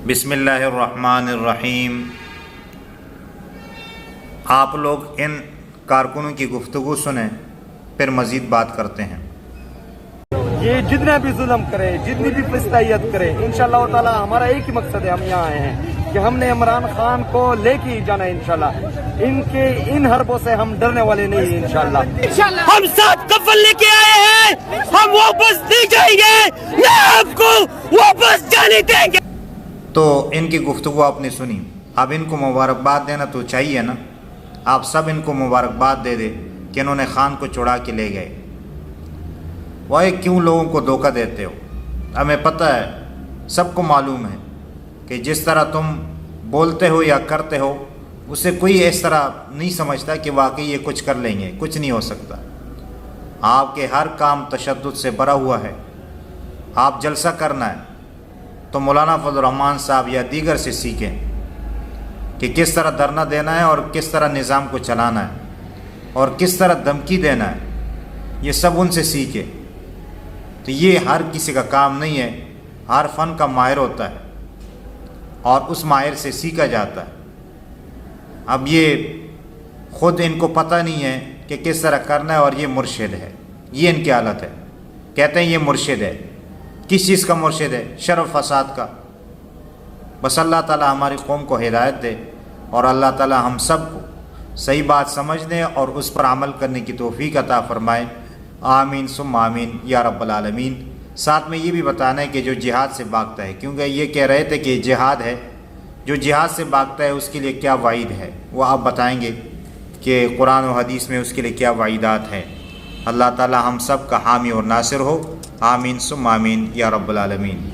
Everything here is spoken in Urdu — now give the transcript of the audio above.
بسم اللہ الرحمن الرحیم۔ آپ لوگ ان کارکنوں کی گفتگو سنیں، پھر مزید بات کرتے ہیں۔ یہ جتنا بھی ظلم کرے، جتنی بھی فسطائیت کرے، انشاءاللہ تعالی ہمارا ایک ہی مقصد ہے، ہم یہاں آئے ہیں کہ ہم نے عمران خان کو لے کے ہی جانا ہے انشاءاللہ۔ ان حربوں سے ہم ڈرنے والے نہیں ہیں انشاءاللہ۔ ہم ساتھ کفن لے کے آئے ہیں، ہم واپس نہیں جائیں گے، نہ آپ کو واپس جانے دیں گے۔ تو ان کی گفتگو آپ نے سنی، اب ان کو مبارکباد دینا تو چاہیے نا۔ آپ سب ان کو مبارکباد دے دے کہ انہوں نے خان کو چھڑا کے لے گئے۔ وہ کیوں لوگوں کو دھوکہ دیتے ہو؟ ہمیں پتہ ہے، سب کو معلوم ہے کہ جس طرح تم بولتے ہو یا کرتے ہو، اسے کوئی اس طرح نہیں سمجھتا کہ واقعی یہ کچھ کر لیں گے۔ کچھ نہیں ہو سکتا۔ آپ کے ہر کام تشدد سے بھرا ہوا ہے۔ آپ جلسہ کرنا ہے تو مولانا فضل الرحمان صاحب یا دیگر سے سیکھیں کہ کس طرح دھرنا دینا ہے اور کس طرح نظام کو چلانا ہے اور کس طرح دھمکی دینا ہے، یہ سب ان سے سیکھیں۔ تو یہ ہر کسی کا کام نہیں ہے، ہر فن کا ماہر ہوتا ہے اور اس ماہر سے سیکھا جاتا ہے۔ اب یہ خود ان کو پتہ نہیں ہے کہ کس طرح کرنا ہے، اور یہ مرشد ہے، یہ ان کی حالت ہے۔ کہتے ہیں یہ مرشد ہے۔ کس چیز کا مرشد ہے؟ شر و فساد کا۔ بس اللہ تعالی ہماری قوم کو ہدایت دے، اور اللہ تعالی ہم سب کو صحیح بات سمجھنے اور اس پر عمل کرنے کی توفیق عطا فرمائے۔ آمین ثم آمین یا رب العالمین۔ ساتھ میں یہ بھی بتانا ہے کہ جو جہاد سے بھاگتا ہے، کیونکہ یہ کہہ رہے تھے کہ جہاد ہے، جو جہاد سے بھاگتا ہے اس کے لیے کیا وعید ہے، وہ آپ بتائیں گے کہ قرآن و حدیث میں اس کے لیے کیا وعیدات ہیں۔ اللہ تعالی ہم سب کا حامی اور ناصر ہو۔ آمین ثم آمین یا رب العالمین۔